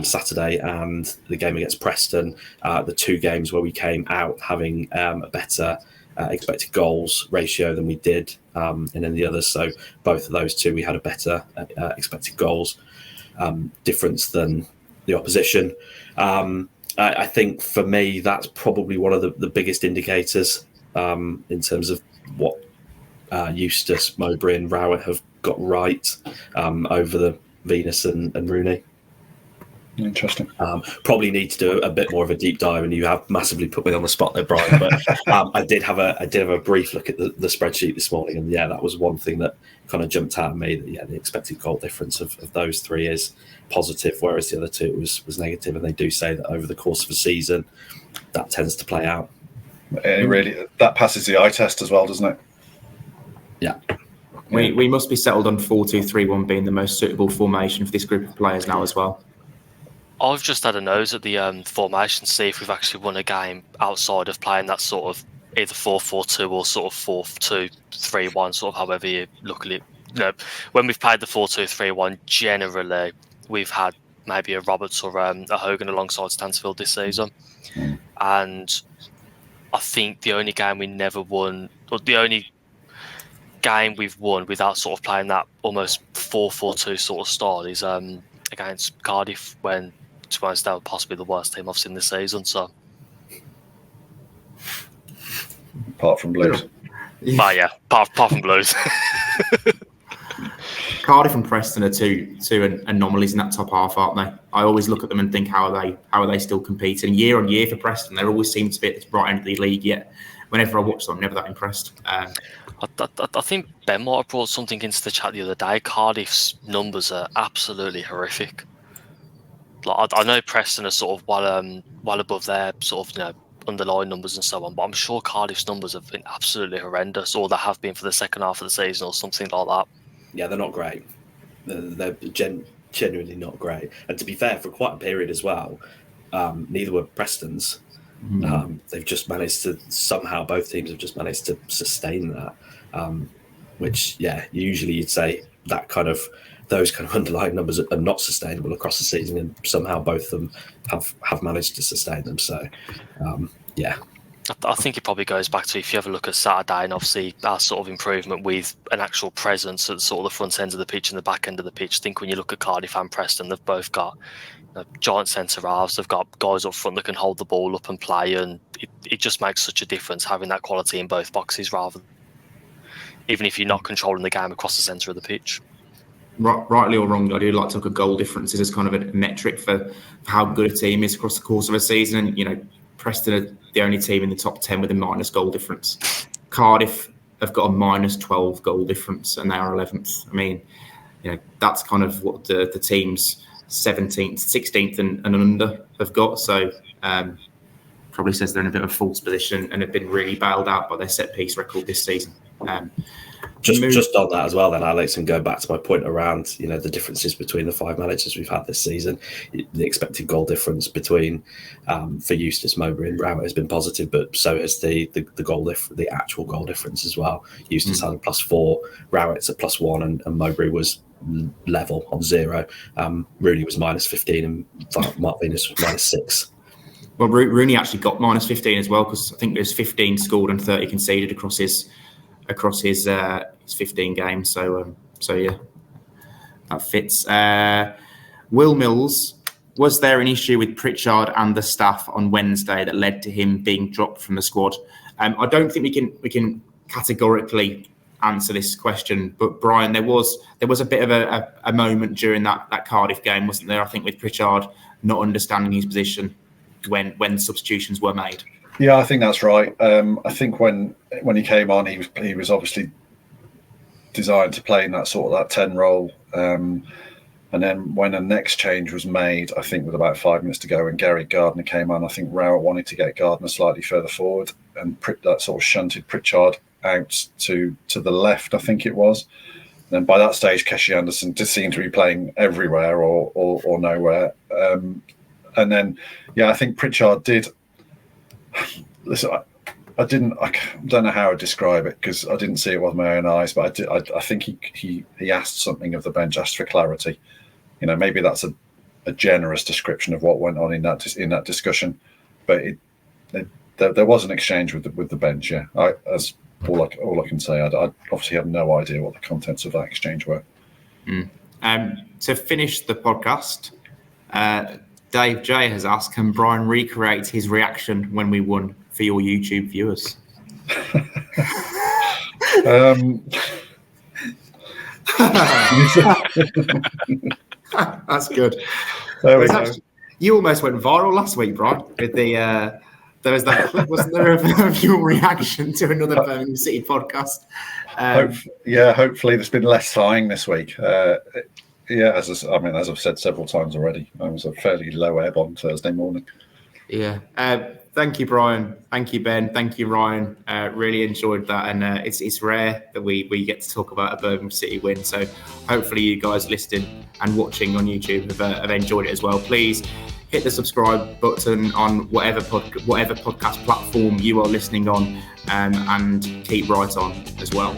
[SPEAKER 4] Saturday and the game against Preston, the 2 games where we came out having a better expected goals ratio than we did in the others. So both of those 2, we had a better expected goals difference than the opposition. I think for me, that's probably one of the biggest indicators in terms of what Eustace, Mowbray and Rowett have got right over the Venus and Rooney.
[SPEAKER 2] Interesting.
[SPEAKER 4] Probably need to do a bit more of a deep dive, and you have massively put me on the spot there, Brian. But I did have a brief look at the spreadsheet this morning, and that was one thing that kind of jumped out at me. That the expected goal difference of those 3 is positive, whereas the other 2 was negative. And they do say that over the course of a season, that tends to play out.
[SPEAKER 2] And really, that passes the eye test as well, doesn't it?
[SPEAKER 4] Yeah.
[SPEAKER 1] We must be settled on 4-2-3-1 being the most suitable formation for this group of players now as well.
[SPEAKER 3] I've just had a nose at the formation to see if we've actually won a game outside of playing that sort of either 4-4-2 or sort of 4-2-3-1, sort of however you look at it. When we've played the 4-2-3-1, generally we've had maybe a Roberts or a Hogan alongside Stansfield this season. And I think the only game we never won, or the only game we've won without sort of playing that almost 4-4-2 sort of style is against Cardiff, when, to be honest, they were possibly the worst team I've seen this season. So,
[SPEAKER 2] apart from Blues,
[SPEAKER 3] apart from Blues.
[SPEAKER 1] Cardiff and Preston are two anomalies in that top half, aren't they? I always look at them and think, how are they still competing year on year for Preston? They always seem to be at the right end of the league. Yet, whenever I watch them, I'm never that impressed. I think Ben might have brought something into the chat the other day. Cardiff's numbers are absolutely horrific.
[SPEAKER 3] Like, I know Preston are sort of well above their sort of, you know, underlying numbers and so on, but I'm sure Cardiff's numbers have been absolutely horrendous, or they have been for the second half of the season or something like that.
[SPEAKER 4] Yeah, they're not great. They're genuinely not great. And to be fair, for quite a period as well, neither were Preston's. They've just managed to somehow, both teams have just managed to sustain that, which, yeah, usually you'd say that those kind of underlying numbers are not sustainable across the season, and somehow both of them have managed to sustain them. So, yeah.
[SPEAKER 3] I think it probably goes back to, if you ever look at Saturday and obviously our sort of improvement with an actual presence at sort of the front end of the pitch and the back end of the pitch. I think when you look at Cardiff and Preston, they've both got, you know, giant centre halves. They've got guys up front that can hold the ball up and play, and it just makes such a difference having that quality in both boxes, rather than, even if you're not controlling the game across the centre of the pitch.
[SPEAKER 1] Rightly or wrongly, I do like to look at goal differences as kind of a metric for how good a team is across the course of a season. And, you know, Preston are the only team in the top 10 with a minus goal difference. Cardiff have got a minus 12 goal difference, and they are 11th. I mean, you know, that's kind of what the teams 17th, 16th and under have got. So probably says they're in a bit of a false position and have been really bailed out by their set piece record this season.
[SPEAKER 4] Just on that as well, then, Alex, and go back to my point around, you know, the differences between the 5 managers we've had this season. The expected goal difference between for Eustace, Mowbray, and Rowett has been positive, but so has the actual goal difference as well. Eustace had a +4, Rowett's a +1, and Mowbray was level on 0. Rooney was -15, and Mark Venus was -6.
[SPEAKER 1] Well, Rooney actually got -15 as well, because I think there's 15 scored and 30 conceded across his 15 games. So yeah, that fits. Will Mills, was there an issue with Pritchard and the staff on Wednesday that led to him being dropped from the squad? I don't think we can categorically answer this question, but Brian, there was a bit of a moment during that Cardiff game, wasn't there? I think with Pritchard not understanding his position when substitutions were made.
[SPEAKER 2] Yeah, I think that's right. I think when he came on, he was obviously designed to play in that 10 role. And then when a next change was made, I think with about 5 minutes to go, when Gary Gardner came on, I think Rowett wanted to get Gardner slightly further forward, and that sort of shunted Pritchard out to the left, I think it was. And then by that stage, Keshi Anderson just seemed to be playing everywhere or nowhere. And then, yeah, I think Pritchard did. Listen, I don't know how to describe it, because I didn't see it with my own eyes, but I think he asked something of the bench, asked for clarity. You know, maybe that's a generous description of what went on in that discussion, but there was an exchange with the bench. Yeah, that's all I can say. I obviously have no idea what the contents of that exchange were.
[SPEAKER 1] To finish the podcast, Dave J has asked, can Brian recreate his reaction when we won for your YouTube viewers? That's good. You almost went viral last week, Brian, with there was that clip, wasn't there, of your reaction to another Birmingham City podcast?
[SPEAKER 2] Hopefully there's been less sighing this week. Yeah, as I've said several times already, I was a fairly low ebb on Thursday morning.
[SPEAKER 1] Yeah. Thank you, Brian. Thank you, Ben. Thank you, Ryan. Really enjoyed that. And it's rare that we get to talk about a Birmingham City win. So hopefully you guys listening and watching on YouTube have enjoyed it as well. Please hit the subscribe button on whatever podcast platform you are listening on, and keep right on as well.